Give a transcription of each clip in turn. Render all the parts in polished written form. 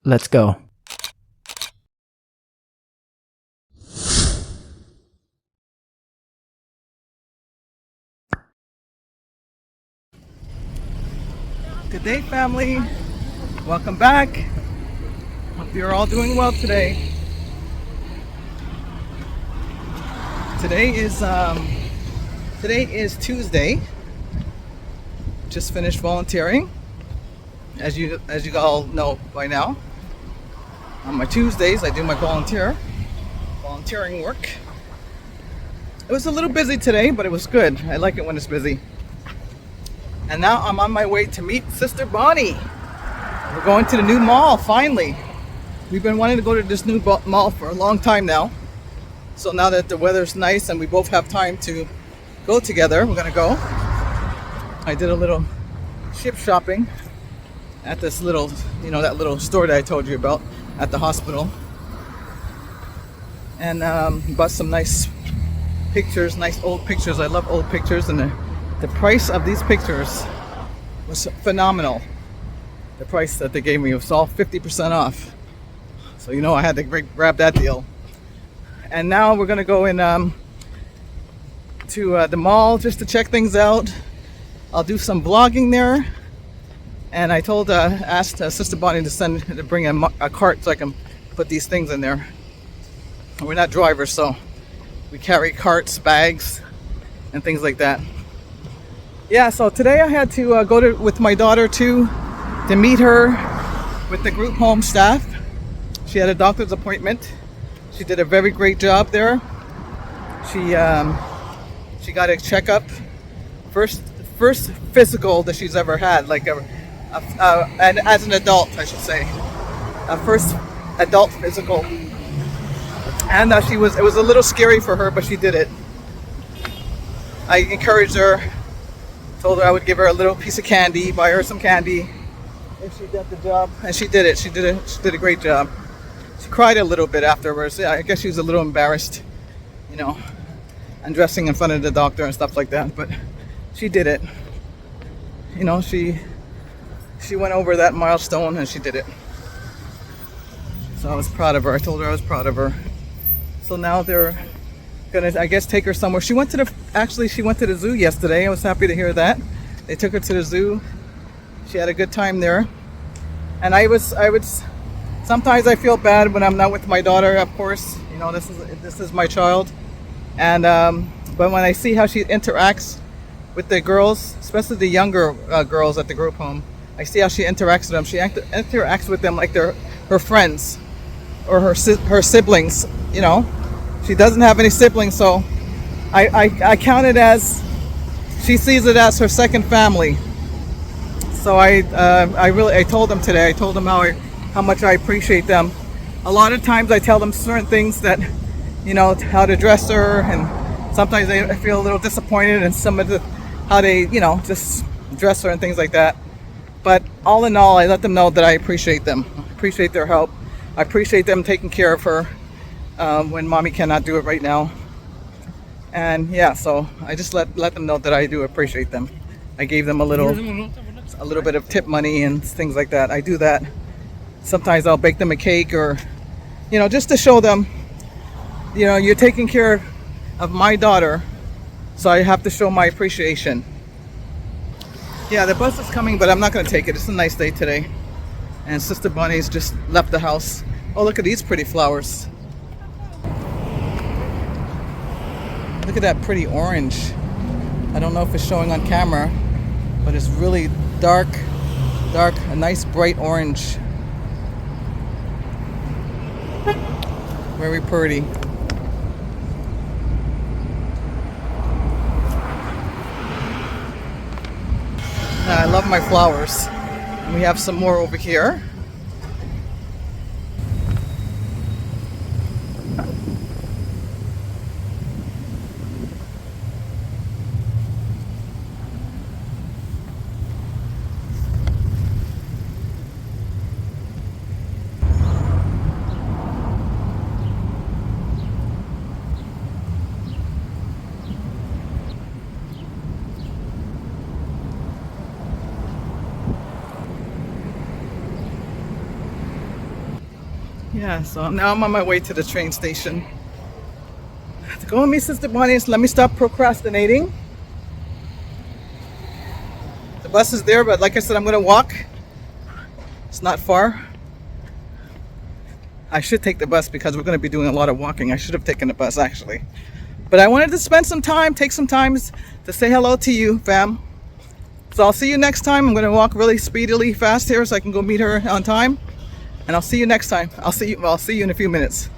Let's go. Good day, family. Welcome back. Hope you're all doing well today. Today is Tuesday. Just finished volunteering, as you all know by now. On my Tuesdays, I do my volunteering work. It was a little busy today, but it was good. I like it when it's busy. And now I'm on my way to meet Sister Bonnie. We're going to the new mall, finally. We've been wanting to go to this new mall for a long time now. So now that the weather's nice and we both have time to go together, we're gonna go. I did a little ship shopping at this little, that little store that I told you about at the hospital. And bought some nice pictures, nice old pictures. I love old pictures, and the price of these pictures was phenomenal. The price that they gave me was all 50% off. So I had to grab that deal. And now we're gonna go in to the mall just to check things out. I'll do some vlogging there. And I asked Sister Bonnie to bring a cart so I can put these things in there. We're not drivers, so we carry carts, bags, and things like that. Yeah, so today I had to go with my daughter to meet her with the group home staff. She had a doctor's appointment. She did a very great job there. She got a checkup, first physical that she's ever had, like and as an adult, I should say, a first adult physical. And it was a little scary for her, but she did it. I encouraged her. Told her I would give her a little piece of candy, buy her some candy, if she did the job. And she did it. She did a great job. She cried a little bit afterwards. Yeah, I guess she was a little embarrassed, undressing in front of the doctor and stuff like that. But she did it. She went over that milestone and she did it. So I was proud of her. I told her I was proud of her. So now they're gonna, I guess, take her somewhere. She went to the zoo yesterday. I was happy to hear that. They took her to the zoo. She had a good time there. And I would sometimes I feel bad when I'm not with my daughter, of course. This is my child. And but when I see how she interacts with the girls, especially the younger girls at the group home, I see how she interacts with them. She interacts with them like they're her friends or her siblings. She doesn't have any siblings, so I count it as, she sees it as her second family. So I told them today. I told them how much I appreciate them. A lot of times I tell them certain things that, how to dress her, and sometimes I feel a little disappointed in some of how they, just dress her and things like that. But all in all, I let them know that I appreciate them. I appreciate their help. I appreciate them taking care of her when mommy cannot do it right now. And yeah, so I just let them know that I do appreciate them. I gave them a little bit of tip money and things like that. I do that. Sometimes I'll bake them a cake, or just to show them, you're taking care of my daughter, so I have to show my appreciation. Yeah, the bus is coming, but I'm not going to take it. It's a nice day today. And Sister Bonnie's just left the house. Oh, look at these pretty flowers. Look at that pretty orange. I don't know if it's showing on camera, but it's really dark, a nice bright orange. Very pretty. I love my flowers. We have some more over here. Yeah, so now I'm on my way to the train station. To go with me, Sister Bonnie. Let me stop procrastinating. The bus is there, but like I said, I'm gonna walk. It's not far. I should take the bus because we're gonna be doing a lot of walking. I should have taken the bus actually. But I wanted to spend some time, take some time to say hello to you, fam. So I'll see you next time. I'm gonna walk really speedily fast here so I can go meet her on time. And I'll see you next time. I'll see you in a few minutes.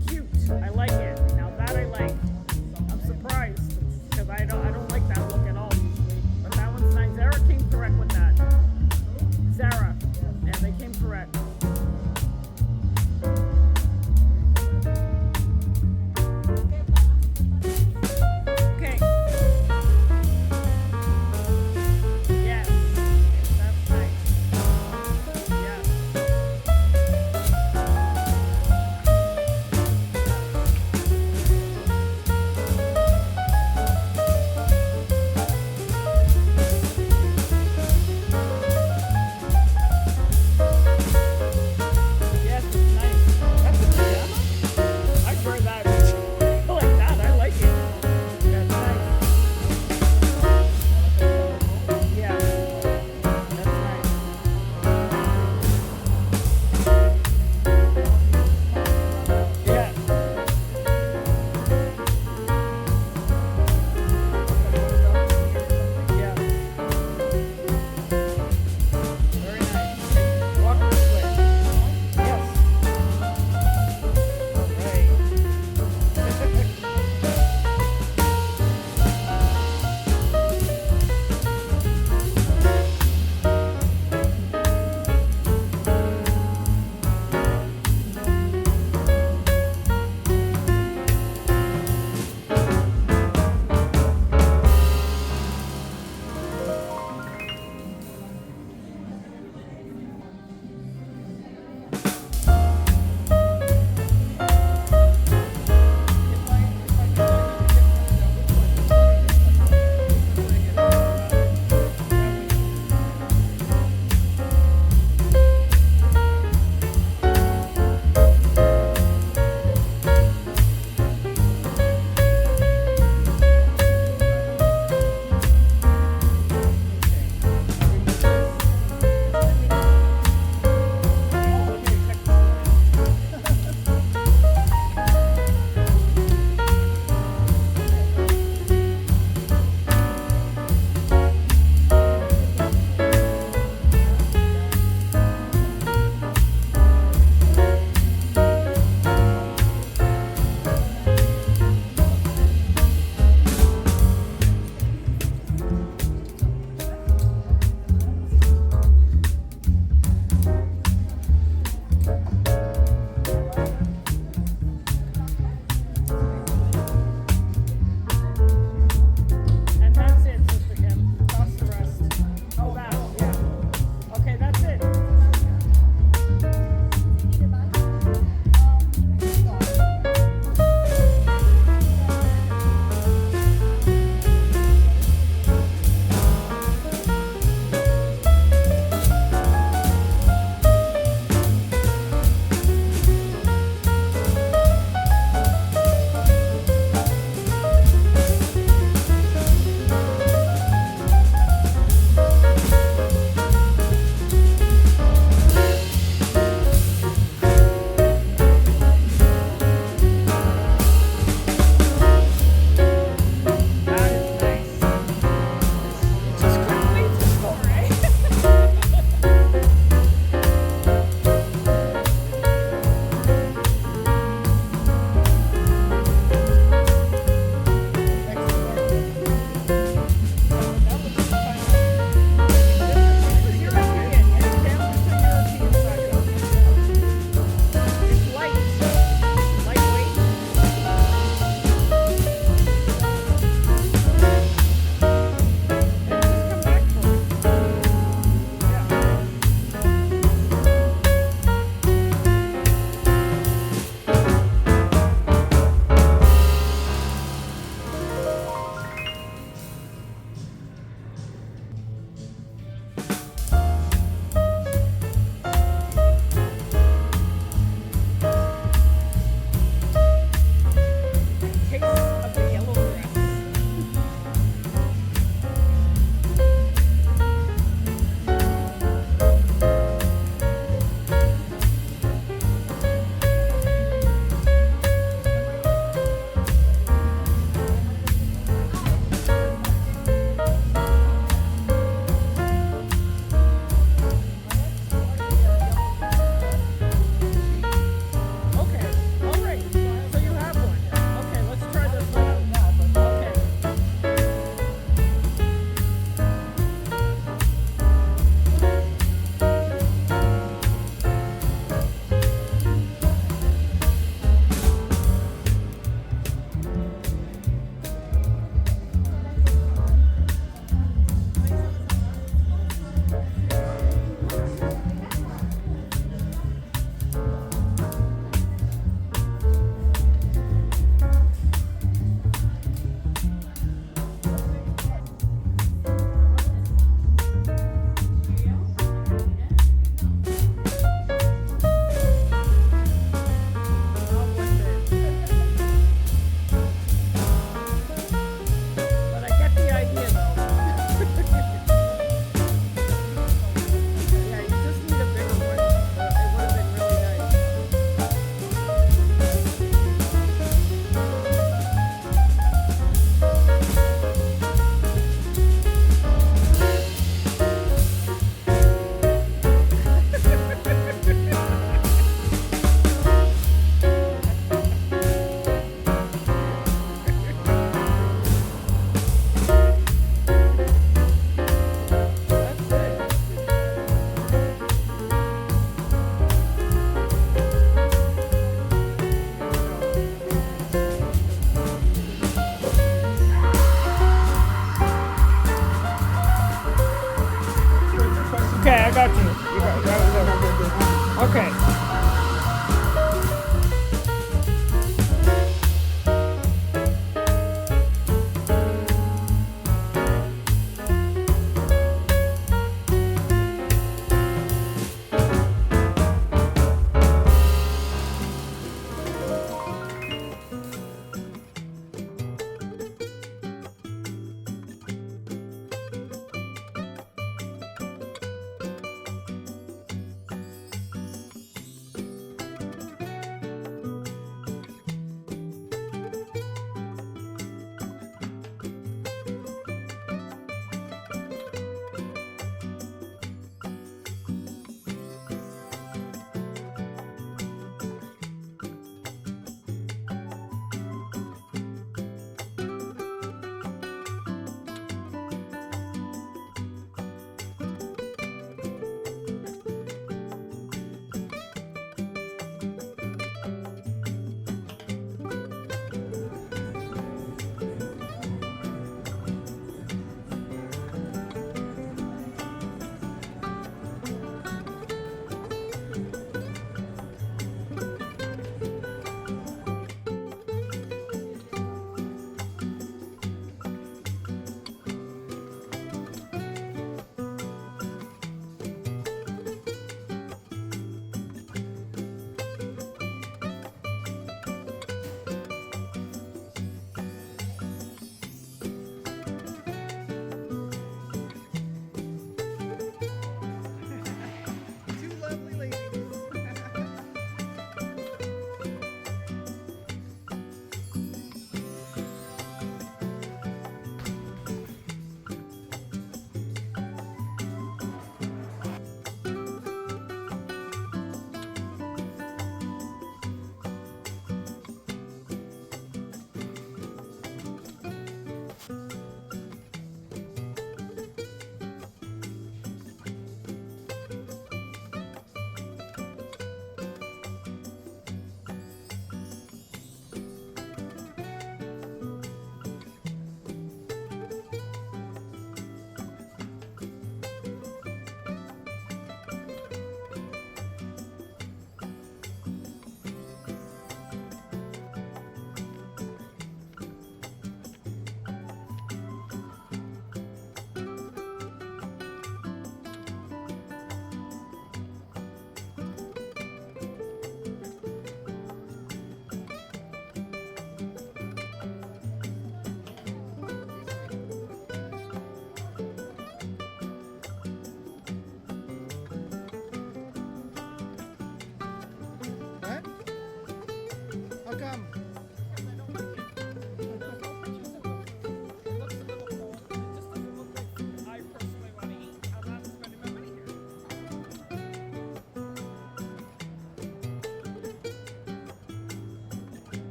It's cute. I like it. Now that I like. I'm surprised because I don't like that look at all usually. But that one's nice. Zara came correct with that. Zara. Yeah, they came correct. Okay. Yes. That's nice. Yes.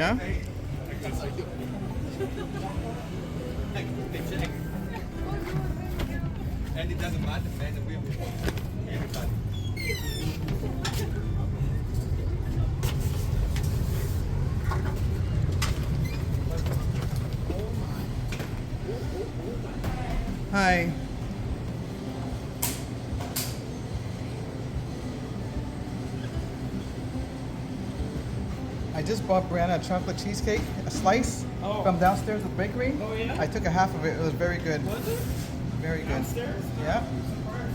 Yeah? And it doesn't matter, man, the wheel will work. Everybody. Hi. I just bought Brianna a chocolate cheesecake, a slice from downstairs at the bakery. Oh, yeah? I took a half of it. It was very good. Was it? Very good. Downstairs? Yeah. I'm surprised.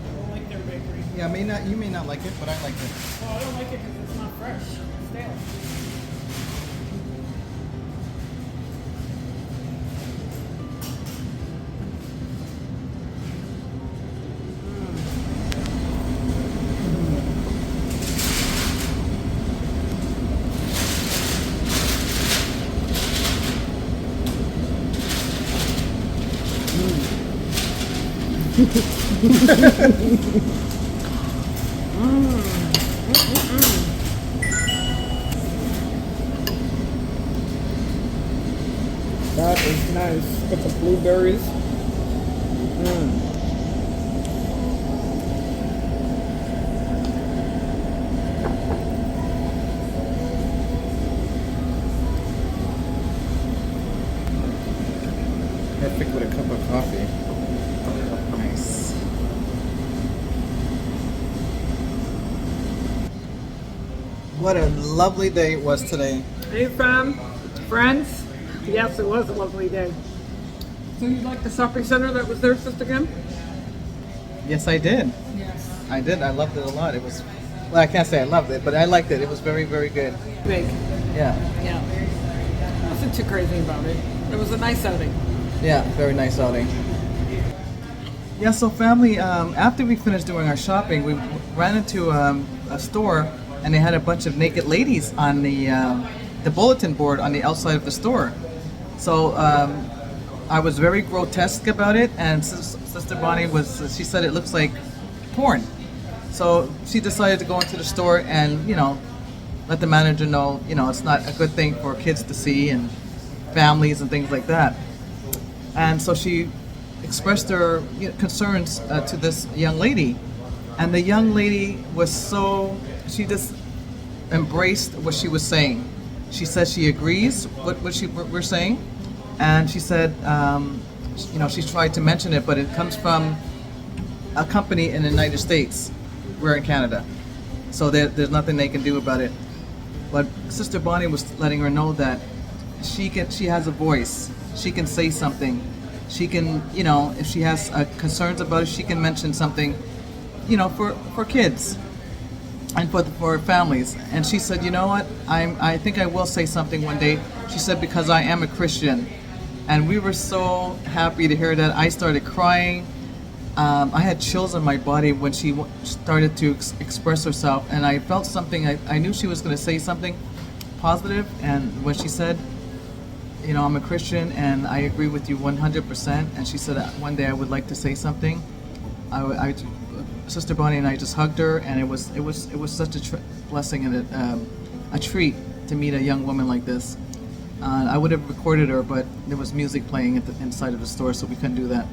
I don't like their bakery. Yeah, you may not like it, but I like it. Oh, I don't like it because it's not fresh. It's stale. That is nice. With the blueberries. Perfect with a cup of coffee. Nice. What a lovely day it was today. Hey, friends. Yes, it was a lovely day. So you like the shopping center that was there, Sister Kim? Yes, I did. Yes. I did. I loved it a lot. It was, well, I can't say I loved it, but I liked it. It was very, very good. Big. Yeah. Yeah. I wasn't too crazy about it. It was a nice outing. Yeah, very nice outing. Yeah, so family, after we finished doing our shopping, we ran into a store and they had a bunch of naked ladies on the bulletin board on the outside of the store. So I was very grotesque about it, and Sister Bonnie she said it looks like porn. So she decided to go into the store and, let the manager know, it's not a good thing for kids to see and families and things like that. And so she expressed her concerns to this young lady. And the young lady she just embraced what she was saying. She said she agrees with what we're saying. And she said, she's tried to mention it, but it comes from a company in the United States. We're in Canada. So there's nothing they can do about it. But Sister Bonnie was letting her know that she has a voice. She can say something. She can, if she has concerns about it, she can mention something, for kids and for families. And she said, you know what, I think I will say something one day. She said, because I am a Christian. And we were so happy to hear that. I started crying. I had chills on my body when she started to express herself, and I felt something. I knew she was going to say something positive, and when she said, I'm a Christian and I agree with you 100%, and she said one day I would like to say something, Sister Bonnie and I just hugged her, and it was such a blessing and a treat to meet a young woman like this. I would have recorded her, but there was music playing at the inside of the store, so we couldn't do that.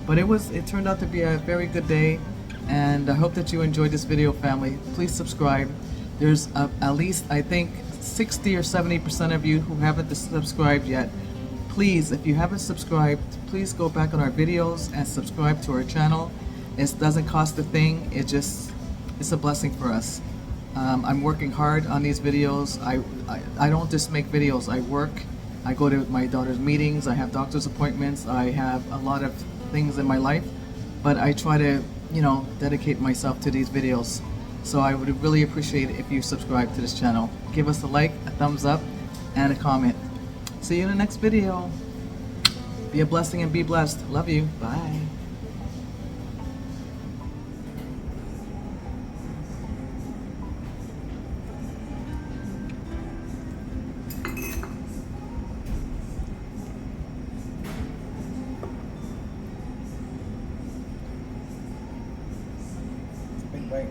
But it turned out to be a very good day, and I hope that you enjoyed this video, family. Please subscribe. There's at least, I think, 60 or 70% of you who haven't subscribed yet. Please, if you haven't subscribed, please go back on our videos and subscribe to our channel. It doesn't cost a thing. It's a blessing for us. I'm working hard on these videos. I don't just make videos. I work. I go to my daughter's meetings. I have doctor's appointments. I have a lot of things in my life, but I try to, dedicate myself to these videos. So I would really appreciate it if you subscribe to this channel. Give us a like, a thumbs up, and a comment. See you in the next video. Be a blessing and be blessed. Love you. Bye. Big bite.